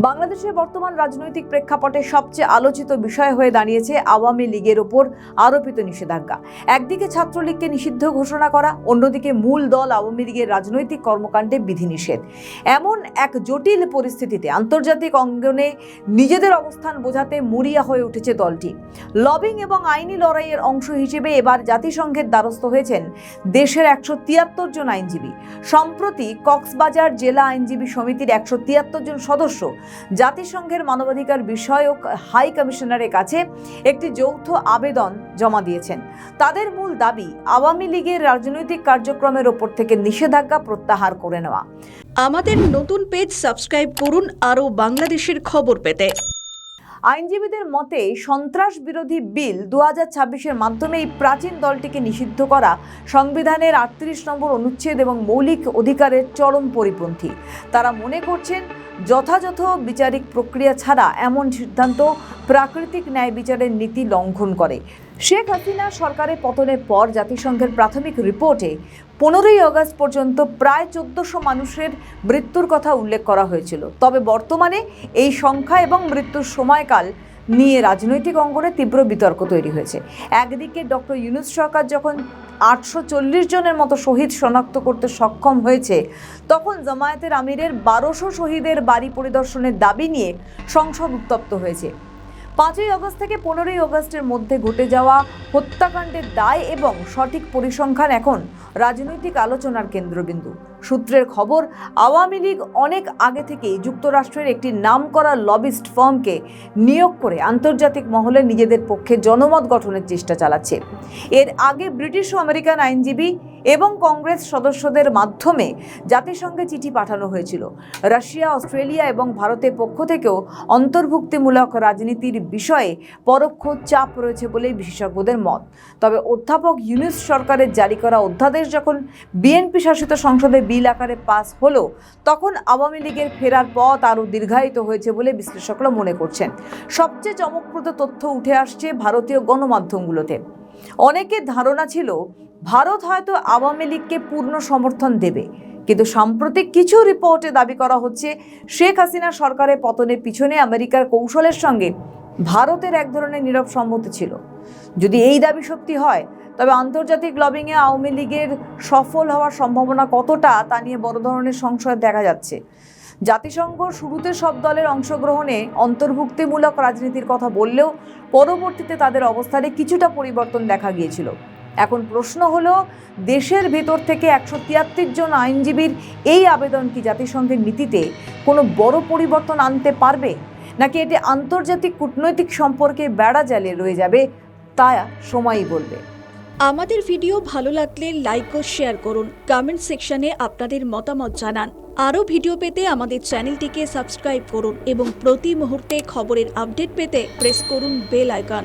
বাংলাদেশের বর্তমান রাজনৈতিক প্রেক্ষাপটে সবচেয়ে আলোচিত বিষয় হয়ে দাঁড়িয়েছে আওয়ামী লীগের ওপর আরোপিত নিষেধাজ্ঞা। একদিকে ছাত্রলীগকে নিষিদ্ধ ঘোষণা করা, অন্যদিকে মূল দল আওয়ামী লীগের রাজনৈতিক কর্মকাণ্ডে বিধিনিষেধ। এমন এক জটিল পরিস্থিতিতে আন্তর্জাতিক অঙ্গনে নিজেদের অবস্থান বোঝাতে মরিয়া হয়ে উঠেছে দলটি। লবিং এবং আইনি লড়াইয়ের অংশ হিসেবে এবার জাতিসংঘের দ্বারস্থ হয়েছেন দেশের 173 জন আইনজীবী। সম্প্রতি কক্সবাজার জেলা আইনজীবী সমিতির 173 জন সদস্য জাতিসংঘের মানবাধিকার বিষয়ক হাই কমিশনারের কাছে একটি যৌথ আবেদন জমা দিয়েছেন। তাদের মূল দাবি আওয়ামী লীগের রাজনৈতিক কার্যক্রমের ওপর থেকে নিষেধাজ্ঞা প্রত্যাহার করে নেওয়া। আমাদের নতুন পেজ সাবস্ক্রাইব করুন আরও বাংলাদেশের খবর পেতে। আইনজীবীদের মতে সন্ত্রাস বিরোধী বিল 2026-এর মাধ্যমে এই প্রাচীন দলটিকে নিষিদ্ধ করা সংবিধানের 38 নম্বর অনুচ্ছেদ এবং মৌলিক অধিকারের চরম পরিপন্থী। তারা মনে করছেন যথাযথ বিচারিক প্রক্রিয়া ছাড়া এমন সিদ্ধান্ত প্রাকৃতিক ন্যায় বিচারের নীতি লঙ্ঘন করে। শেখ হাসিনা সরকারের পতনের পর জাতিসংঘের প্রাথমিক রিপোর্টে 15ই আগস্ট পর্যন্ত প্রায় 1400 মানুষের মৃত্যুর কথা উল্লেখ করা হয়েছিল। তবে বর্তমানে এই সংখ্যা এবং মৃত্যুর সময়কাল নিয়ে রাজনৈতিক অঙ্গনে তীব্র বিতর্ক তৈরি হয়েছে। একদিকে ডক্টর ইউনূস সরকার যখন 840 জনের মতো শহীদ শনাক্ত করতে সক্ষম হয়েছে, তখন জামায়াতের আমিরের 1200 শহীদের বাড়ি পরিদর্শনের দাবি নিয়ে সংসদ উত্তপ্ত হয়েছে। 5ই আগস্ট থেকে 15ই আগস্টের মধ্যে ঘটে যাওয়া হত্যাকাণ্ডের দায় এবং সঠিক পরিসংখ্যান এখন রাজনৈতিক আলোচনার কেন্দ্রবিন্দু। সূত্রের খবর, আওয়ামী লীগ অনেক আগে থেকেই যুক্তরাষ্ট্রের একটি নামকরা লবিস্ট ফার্মকে নিয়োগ করে আন্তর্জাতিক মহলে নিজেদের পক্ষে জনমত গঠনের চেষ্টা চালাচ্ছে। এর আগে ব্রিটিশ ও আমেরিকান আইনজীবী এবং কংগ্রেস সদস্যদের মাধ্যমে জাতিসংঘে চিঠি পাঠানো হয়েছিল। রাশিয়া, অস্ট্রেলিয়া এবং ভারতের পক্ষ থেকেও অন্তর্ভুক্তিমূলক রাজনীতির বিষয়ে পরোক্ষ চাপ রয়েছে বলেই বিশেষজ্ঞদের মত। তবে অধ্যাপক ইউনূস সরকারের জারি করা অধ্যাদেশ যখন বিএনপি শাসিত সংসদে বিল আকারে পাস হলো, তখন আওয়ামী লীগের ফেরার পথ আরও দীর্ঘায়িত হয়েছে বলে বিশ্লেষকরা মনে করছেন। সবচেয়ে চমকপ্রদ তথ্য উঠে আসছে ভারতীয় গণমাধ্যমগুলোতে। অনেকের ধারণা ছিল ভারত হয়তো আওয়ামী লীগকে পূর্ণ সমর্থন দেবে, কিন্তু সাম্প্রতিক কিছু রিপোর্টে দাবি করা হচ্ছে শেখ হাসিনা সরকারের পতনের পিছনে আমেরিকার কৌশলের সঙ্গে ভারতের এক ধরনের নীরব সম্মতি ছিল। যদি এই দাবি সত্যি হয়, তবে আন্তর্জাতিক লবিংয়ে আওয়ামী লীগের সফল হওয়ার সম্ভাবনা কতটা তা নিয়ে বড় ধরনের সংশয় দেখা যাচ্ছে। জাতিসংঘ শুরুতে সব দলের অংশগ্রহণে অন্তর্ভুক্তিমূলক রাজনীতির কথা বললেও পরবর্তীতে তাদের অবস্থানে কিছুটা পরিবর্তন দেখা গিয়েছিল। এখন প্রশ্ন হলো, দেশের ভেতর থেকে 173 জন আইনজীবীর এই আবেদন কি জাতিসংঘের নীতিতে কোনো বড় পরিবর্তন আনতে পারবে, নাকি এটি আন্তর্জাতিক কূটনৈতিক সম্পর্কে বেড়া জালে রয়ে যাবে, তা সময়ই বলবে। আমাদের ভিডিও ভালো লাগলে লাইক ও শেয়ার করুন, কমেন্ট সেকশনে আপনাদের মতামত জানান। আরও ভিডিও পেতে আমাদের চ্যানেলটিকে সাবস্ক্রাইব করুন এবং প্রতি মুহূর্তে খবরের আপডেট পেতে প্রেস করুন বেল আইকন।